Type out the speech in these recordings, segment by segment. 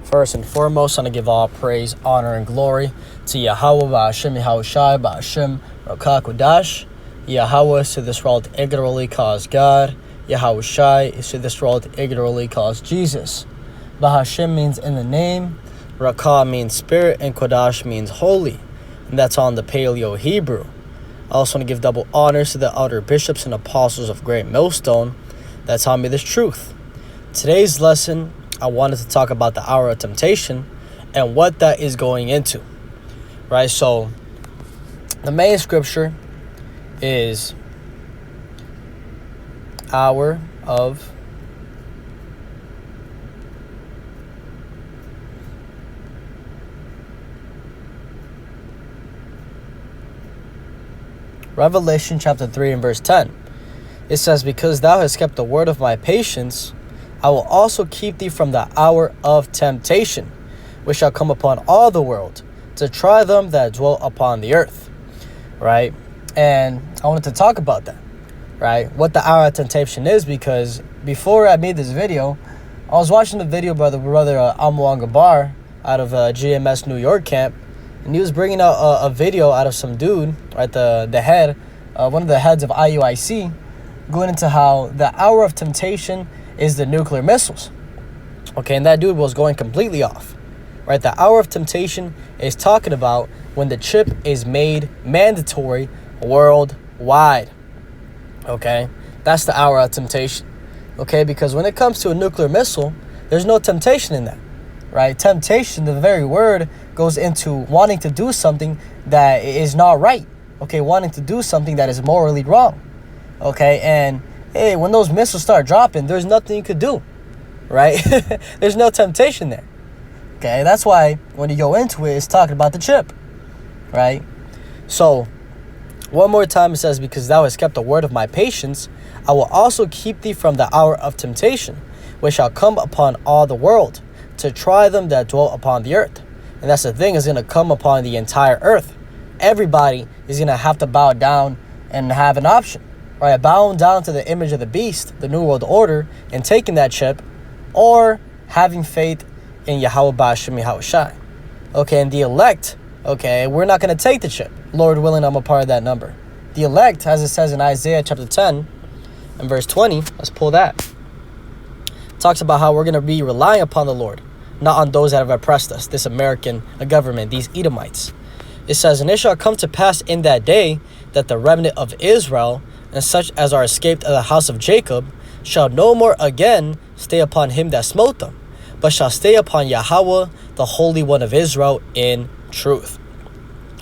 First and foremost, I want to give all praise, honor, and glory to Yahweh, Ba'ashem Yahushai, Ba'ashem Rakah Kodash. Yahweh is to this world ignorantly calls God. Yahushai is to this world ignorantly calls Jesus. Ba'ashem means in the name, Rakah means spirit, and Kodash means holy. And that's on the Paleo Hebrew. I also want to give double honors to the elder bishops and apostles of Great Millstone that taught me this truth. Today's lesson, I wanted to talk about the hour of temptation and what that is going into. Right, so the main scripture is hour of Revelation chapter 3 and verse 10. It says, because thou hast kept the word of my patience, I will also keep thee from the hour of temptation, which shall come upon all the world, to try them that dwell upon the earth. Right? And I wanted to talk about that. Right? What the hour of temptation is, because before I made this video, I was watching the video by the brother Amwang Gabar out of GMS New York camp, and he was bringing out a video out of some dude, right? The head, one of the heads of IUIC, going into how the hour of temptation is the nuclear missiles. Okay, and that dude was going completely off. Right, the hour of temptation is talking about when the chip is made mandatory worldwide. Okay, that's the hour of temptation. Okay, because when it comes to a nuclear missile, there's no temptation in that. Right, temptation, the very word, goes into wanting to do something that is not right. Okay, wanting to do something that is morally wrong. Okay, and hey, when those missiles start dropping, there's nothing you could do, right? There's no temptation there. Okay, that's why when you go into it, it's talking about the chip, right? So, one more time it says, because thou hast kept the word of my patience, I will also keep thee from the hour of temptation, which shall come upon all the world, to try them that dwell upon the earth. And that's the thing, is going to come upon the entire earth. Everybody is going to have to bow down and have an option. Right, bowing down to the image of the beast, the New World Order, and taking that chip, or having faith in Yahweh Ba'ashem Yahushai. Okay, and the elect, okay, we're not going to take the chip. Lord willing, I'm a part of that number. The elect, as it says in Isaiah chapter 10 and verse 20, let's pull that. Talks about how we're going to be relying upon the Lord, not on those that have oppressed us, this American government, these Edomites. It says, and it shall come to pass in that day that the remnant of Israel, and such as are escaped of the house of Jacob, shall no more again stay upon him that smote them, but shall stay upon Yahweh, the Holy One of Israel, in truth.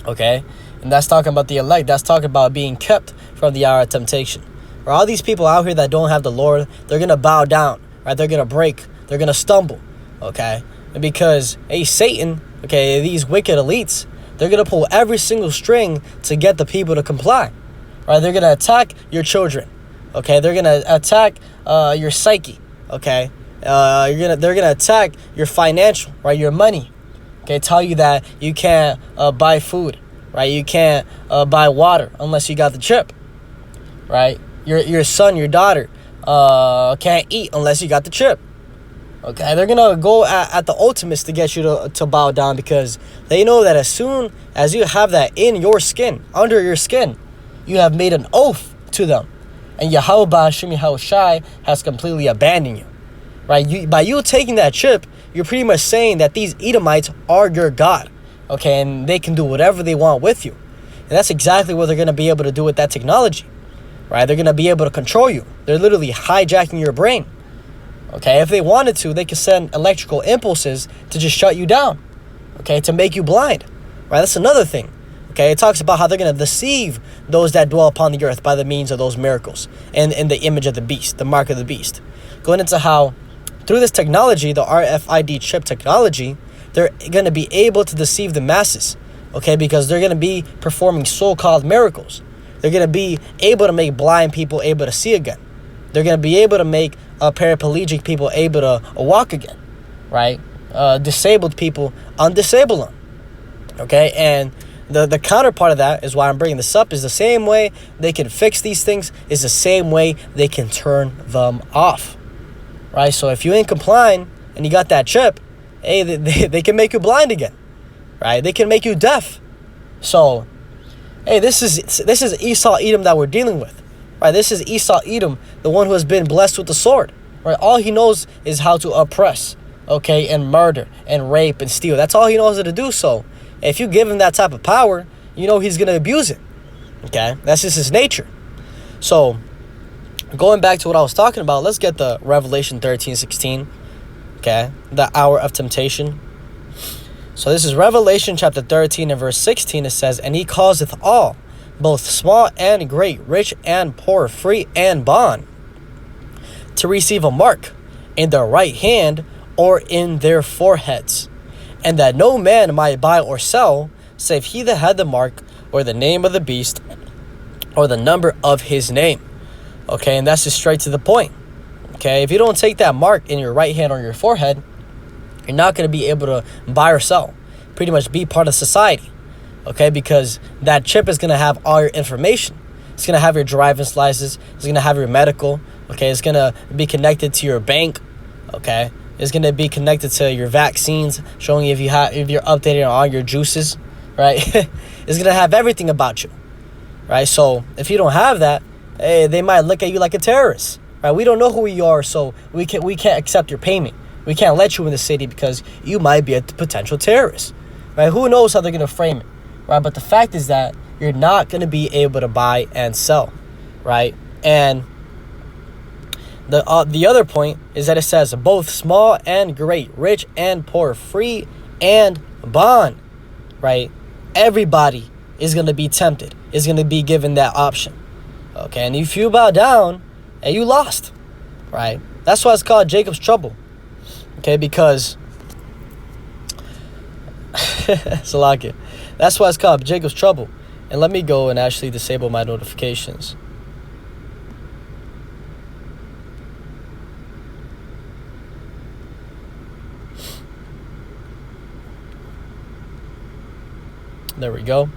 Okay? And that's talking about the elect. That's talking about being kept from the hour of temptation. For all these people out here that don't have the Lord, they're going to bow down, right? They're going to break. They're going to stumble, okay? And because, hey, Satan, okay, these wicked elites, they're going to pull every single string to get the people to comply. Right, they're gonna attack your children. Okay, they're gonna attack your psyche. Okay, they're gonna attack your financial, right, your money. Okay, tell you that you can't buy food, right? You can't buy water unless you got the chip, right? Your son, your daughter can't eat unless you got the chip. Okay, they're gonna go at the ultimates to get you to bow down, because they know that as soon as you have that in your skin, under your skin, you have made an oath to them, and Yahweh Ba'ashem Yahushai has completely abandoned you. Right? By you taking that chip, you're pretty much saying that these Edomites are your God. Okay, and they can do whatever they want with you. And that's exactly what they're going to be able to do with that technology. Right? They're going to be able to control you. They're literally hijacking your brain. Okay, if they wanted to, they could send electrical impulses to just shut you down. Okay, to make you blind. Right? That's another thing. Okay, it talks about how they're going to deceive those that dwell upon the earth by the means of those miracles and in the image of the beast, the mark of the beast. Going into how through this technology, the RFID chip technology, they're going to be able to deceive the masses. Okay, because they're going to be performing so-called miracles. They're going to be able to make blind people able to see again. They're going to be able to make paraplegic people able to walk again. Right? Disabled people undisable them. Okay, and the counterpart of that is why I'm bringing this up, is the same way they can fix these things is the same way they can turn them off. Right? So if you ain't complying and you got that chip, hey, they can make you blind again, right? They can make you deaf. So, hey, this is Esau Edom that we're dealing with, right? This is Esau Edom, the one who has been blessed with the sword, right? All he knows is how to oppress, okay, and murder and rape and steal. That's all he knows how to do. So, if you give him that type of power, you know he's gonna abuse it. Okay, that's just his nature. So, going back to what I was talking about, let's get the Revelation 13:16. Okay, the hour of temptation. So this is Revelation chapter 13 and verse 16. It says, "And he causeth all, both small and great, rich and poor, free and bond, to receive a mark in their right hand or in their foreheads, and that no man might buy or sell, save he that had the mark, or the name of the beast, or the number of his name." Okay, and that's just straight to the point. Okay, if you don't take that mark in your right hand or your forehead, you're not going to be able to buy or sell, pretty much be part of society. Okay, because that chip is going to have all your information. It's going to have your driver's license. It's going to have your medical. Okay, it's going to be connected to your bank. Okay, it's going to be connected to your vaccines, showing you if you're updated on all your juices, right? It's going to have everything about you, right? So if you don't have that, hey, they might look at you like a terrorist, right? We don't know who you are, so we can't accept your payment. We can't let you in the city because you might be a potential terrorist, right? Who knows how they're going to frame it, right? But the fact is that you're not going to be able to buy and sell, right? And the other point is that it says both small and great, rich and poor, free and bond, right? Everybody is going to be tempted, is going to be given that option, okay? And if you bow down, and you lost, right? That's why it's called Jacob's trouble. Okay, because Salakia. That's why it's called Jacob's trouble. And let me go and actually disable my notifications. There we go.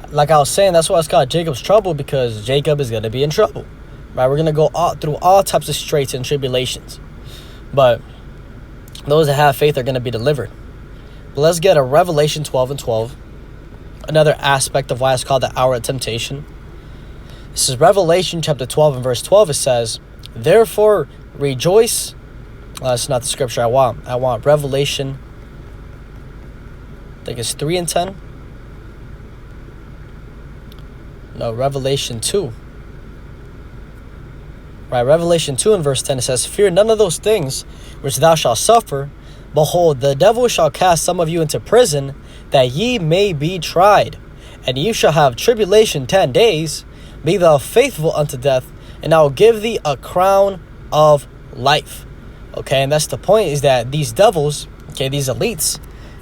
Like I was saying, that's why it's called Jacob's trouble, because Jacob is going to be in trouble, right? We're going to go through all types of straits and tribulations. But those that have faith are going to be delivered. But let's get a Revelation 12 and 12. Another aspect of why it's called the hour of temptation. This is Revelation chapter 12 and verse 12. It says, "Therefore rejoice." That's not the scripture I want. I want Revelation, I think it's 3 and 10. No, Revelation 2. Right, Revelation 2 and verse 10, it says, "Fear none of those things which thou shalt suffer. Behold, the devil shall cast some of you into prison, that ye may be tried. And ye shall have tribulation 10 days. Be thou faithful unto death, and I will give thee a crown of life." Okay, and that's the point, is that these devils, okay, these elites,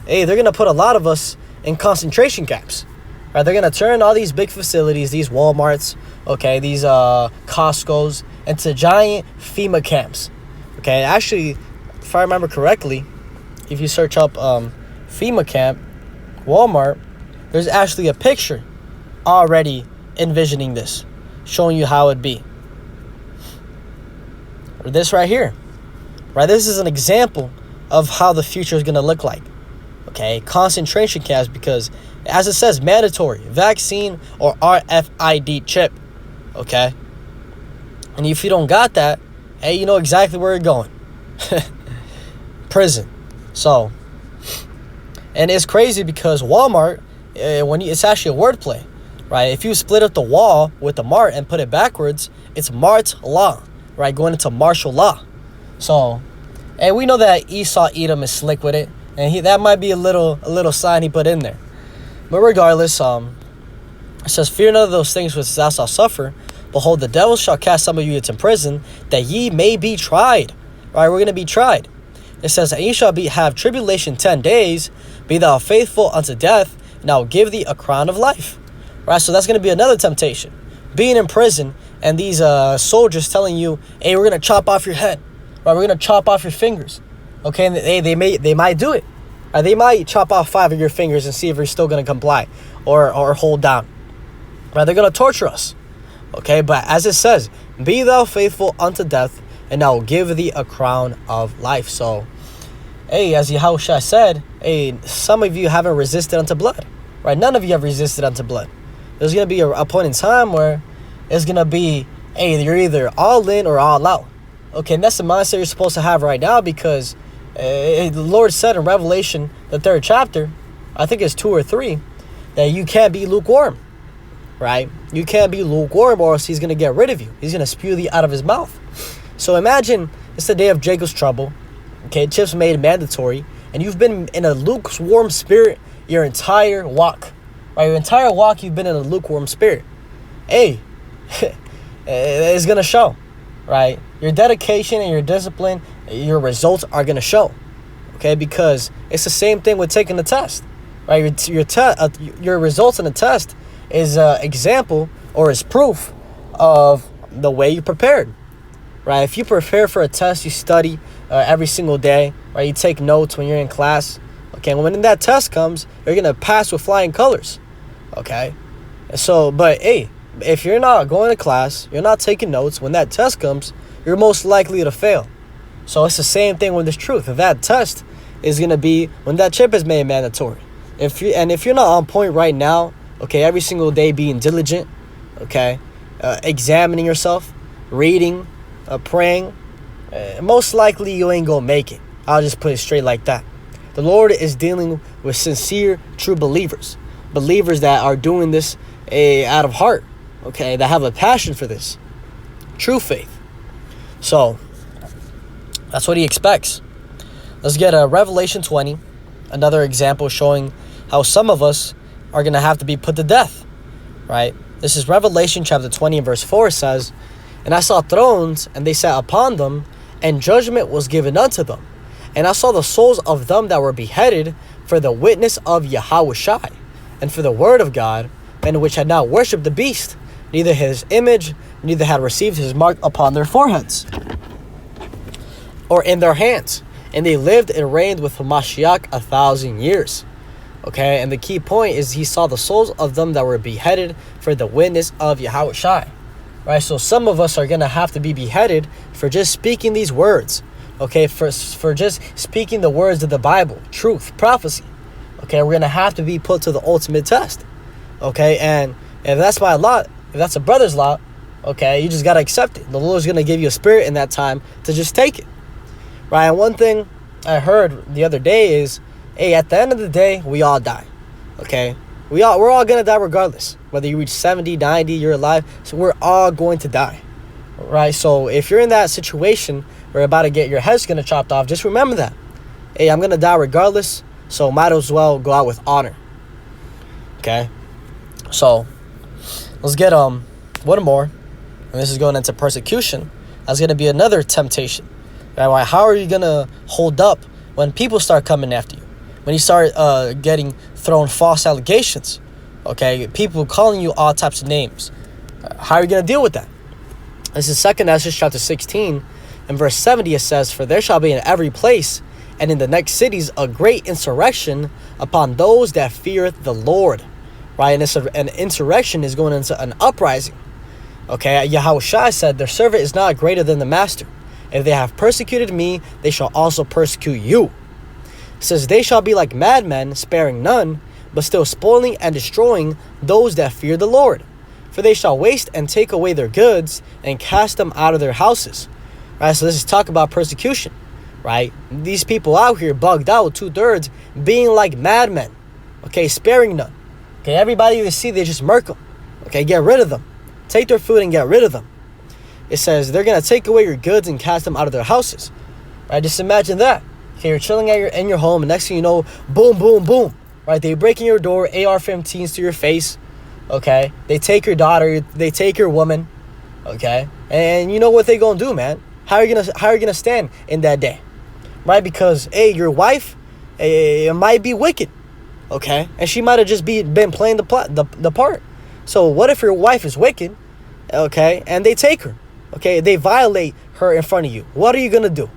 hey, they're going to put a lot of us in concentration camps. Right, they're going to turn all these big facilities, these Walmarts, okay, these Costco's, into giant FEMA camps. Okay, actually, if I remember correctly, if you search up FEMA camp, Walmart, there's actually a picture already envisioning this, showing you how it'd be. Or this right here, right? This is an example of how the future is going to look like. Okay, concentration camps, because as it says, mandatory vaccine or RFID chip. Okay, and if you don't got that, hey, you know exactly where you're going. Prison. So, and it's crazy because Walmart, it's actually a wordplay, right? If you split up the wall with the mart and put it backwards, it's mart law, right? Going into martial law. So, and we know that Esau Edom is slick with it, and that might be a little sign he put in there. But regardless, it says, "Fear none of those things which thou shalt suffer. Behold, the devil shall cast some of you into prison, that ye may be tried." Right, we're going to be tried. It says, "And ye shall have tribulation 10 days. Be thou faithful unto death, and I will give thee a crown of life." Right, so that's going to be another temptation. Being in prison, and these soldiers telling you, "Hey, we're going to chop off your head. Right, we're going to chop off your fingers." Okay, and they might do it. They might chop off 5 of your fingers and see if you're still going to comply or hold down. Right, they're going to torture us. Okay, but as it says, "Be thou faithful unto death, and I will give thee a crown of life." So, hey, as Yahushua said, hey, some of you haven't resisted unto blood, right? None of you have resisted unto blood. There's going to be a point in time where it's going to be, hey, you're either all in or all out. Okay, and that's the mindset you're supposed to have right now, because the Lord said in Revelation, the 3rd chapter, I think it's 2 or 3, that you can't be lukewarm, right? You can't be lukewarm, or else he's going to get rid of you. He's going to spew thee out of his mouth. So imagine it's the day of Jacob's trouble. Okay, chips made mandatory, and you've been in a lukewarm spirit your entire walk. Right, your entire walk you've been in a lukewarm spirit. Hey, it's gonna show, right? Your dedication and your discipline, your results are gonna show. Okay, because it's the same thing with taking the test, right? Your results in the test is an example or is proof of the way you prepared. Right, if you prepare for a test, you study every single day, right? You take notes when you're in class. Okay, when that test comes, you're gonna pass with flying colors. Okay, so but hey, if you're not going to class, you're not taking notes, when that test comes, you're most likely to fail. So it's the same thing with this truth. If that test is gonna be when that chip is made mandatory. If you're not on point right now, okay, every single day being diligent, okay, examining yourself, reading, praying, most likely you ain't gonna make it. I'll just put it straight like that. The Lord is dealing with sincere, true believers that are doing this out of heart, okay, that have a passion for this, true faith. So that's what he expects. Let's get a Revelation 20, another example showing how some of us are gonna have to be put to death, right? This is Revelation chapter 20 and verse 4. says, "And I saw thrones, and they sat upon them, and judgment was given unto them. And I saw the souls of them that were beheaded for the witness of Yahushua, and for the word of God, and which had not worshipped the beast, neither his image, neither had received his mark upon their foreheads, or in their hands. And they lived and reigned with Mashiach 1,000 years." Okay, and the key point is he saw the souls of them that were beheaded for the witness of Yahushua. Right, so some of us are going to have to be beheaded for just speaking these words. Okay, for just speaking the words of the Bible, truth, prophecy. Okay, we're going to have to be put to the ultimate test. Okay, and if that's my lot, if that's a brother's lot, okay, you just got to accept it. The Lord's going to give you a spirit in that time to just take it. Right, and one thing I heard the other day is, hey, at the end of the day, we all die. Okay, we're all going to die regardless. Whether you reach 70, 90, you're alive. So we're all going to die. Right, so if you're in that situation where you're about to get your head's going to chopped off, just remember that. Hey, I'm going to die regardless, so might as well go out with honor. Okay, so let's get one more. And this is going into persecution. That's going to be another temptation. Right, how are you going to hold up when people start coming after you? When you start getting thrown false allegations? Okay, people calling you all types of names. How are you going to deal with that? This is 2 Esdras chapter 16 and verse 70. It says, "For there shall be in every place and in the next cities a great insurrection upon those that feareth the Lord." Right, and an insurrection is going into an uprising. Okay, Yahushua said, "Their servant is not greater than the master. If they have persecuted me, they shall also persecute you." It says, "They shall be like madmen, sparing none, but still spoiling and destroying those that fear the Lord. For they shall waste and take away their goods and cast them out of their houses." Right, so this is talk about persecution. Right, these people out here bugged out, 2/3, being like madmen. Okay, sparing none. Okay, everybody you see, they just murk them. Okay, get rid of them. Take their food and get rid of them. It says they're going to take away your goods and cast them out of their houses. Right, just imagine that. Okay, you're chilling in your home, and next thing you know, boom, boom, boom. Right, they break in your door, AR-15s to your face. Okay, they take your daughter, they take your woman. Okay, and you know what they gonna do, man? How are you gonna stand in that day? Right, because hey, your wife, it might be wicked. Okay, and she might have just been playing the part. So what if your wife is wicked? Okay, and they take her. Okay, they violate her in front of you. What are you gonna do?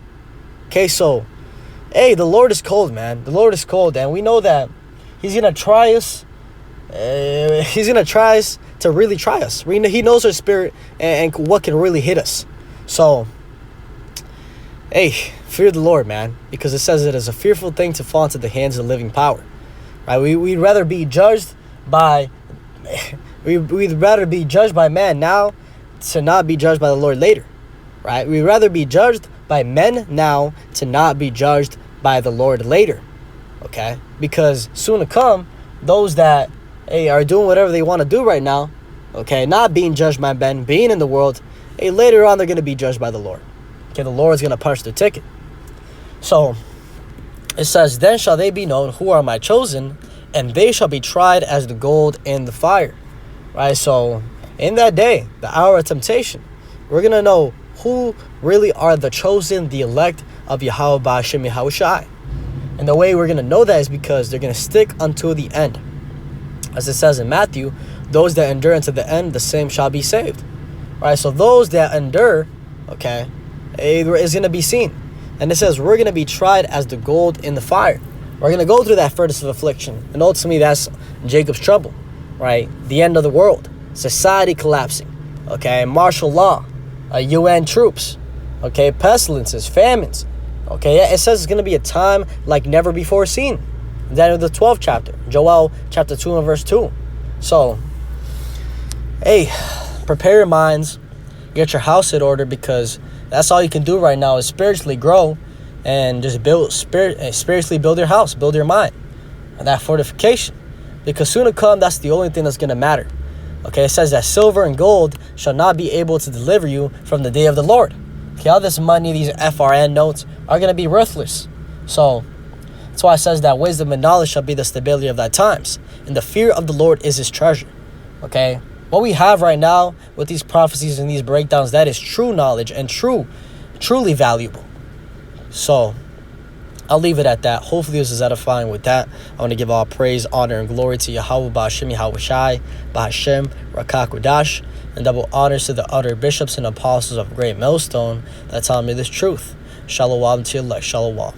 Okay, so hey, the Lord is cold, man. The Lord is cold, and we know that He's gonna try us. He's gonna try us to really try us. He knows our spirit and what can really hit us. So, hey, fear the Lord, man, because it says it is a fearful thing to fall into the hands of the living power. Right? We'd rather be judged by we'd rather be judged by man now to not be judged by the Lord later. Right? We'd rather be judged by men now to not be judged by the Lord later. Okay? Because soon to come, those that are doing whatever they want to do right now, okay, not being judged by men, being in the world, later on they're going to be judged by the Lord. Okay, the Lord's going to punch their ticket. So it says, then shall they be known who are my chosen, and they shall be tried as the gold in the fire. Right? So in that day, the hour of temptation, we're going to know who really are the chosen, the elect of Yahweh Ba'ashem Yahushai. And the way we're going to know that is because they're going to stick until the end. As it says in Matthew, those that endure unto the end, the same shall be saved. Right? So those that endure, okay, is going to be seen. And it says we're going to be tried as the gold in the fire. We're going to go through that furnace of affliction. And ultimately that's Jacob's trouble. Right? The end of the world. Society collapsing. Okay? Martial law. UN troops. Okay? Pestilences. Famines. Okay? It says it's going to be a time like never before seen. Then in the 12th chapter. Joel chapter 2 and verse 2. So, hey, prepare your minds. Get your house in order, because that's all you can do right now is spiritually grow and just spiritually build your house, build your mind, and that fortification. Because soon to come, that's the only thing that's going to matter. Okay, it says that silver and gold shall not be able to deliver you from the day of the Lord. Okay, all this money, these FRN notes are going to be worthless. So that's why it says that wisdom and knowledge shall be the stability of thy times, and the fear of the Lord is his treasure. Okay, what we have right now with these prophecies and these breakdowns, that is true knowledge and truly valuable. So I'll leave it at that. Hopefully this is edifying. With that, I want to give all praise, honor, and glory to Yahweh Ba'ashem Yahushai, Ba'ashem Rakakudash, and double honors to the other bishops and apostles of Great Millstone that taught me this truth. Shalom to your elect. Shalom.